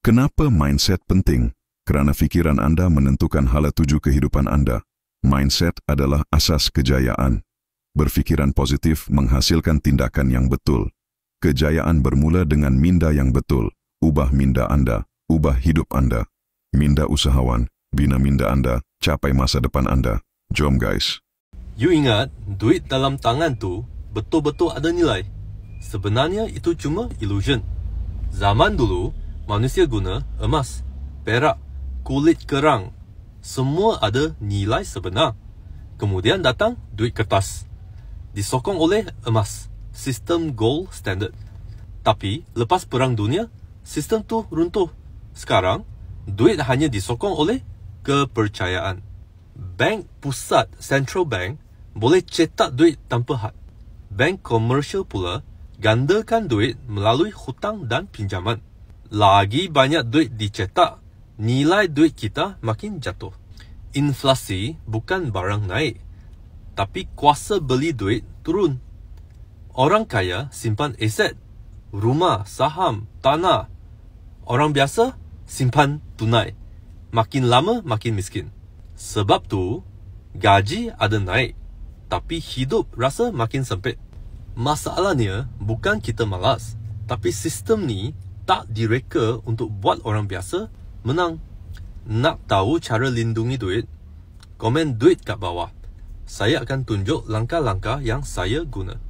Kenapa mindset penting? Kerana fikiran anda menentukan hala tuju kehidupan anda. Mindset adalah asas kejayaan. Berfikiran positif menghasilkan tindakan yang betul. Kejayaan bermula dengan minda yang betul. Ubah minda anda, ubah hidup anda. Minda usahawan, bina minda anda, capai masa depan anda. Jom guys. You ingat, duit dalam tangan tu betul-betul ada nilai. Sebenarnya itu cuma illusion. Zaman dulu, manusia guna emas, perak, kulit kerang. Semua ada nilai sebenar. Kemudian datang duit kertas. Disokong oleh emas, sistem gold standard. Tapi, lepas perang dunia, sistem tu runtuh. Sekarang, duit hanya disokong oleh kepercayaan. Bank pusat, central bank, boleh cetak duit tanpa had. Bank komersial pula gandakan duit melalui hutang dan pinjaman. Lagi banyak duit dicetak, nilai duit kita makin jatuh. Inflasi bukan barang naik, tapi kuasa beli duit turun. Orang kaya simpan aset, rumah, saham, tanah. Orang biasa simpan tunai. Makin lama makin miskin. Sebab tu, gaji ada naik, tapi hidup rasa makin sempit. Masalahnya bukan kita malas, tapi sistem ni tak direka untuk buat orang biasa menang. Nak tahu cara lindungi duit? Komen duit kat bawah. Saya akan tunjuk langkah-langkah yang saya guna.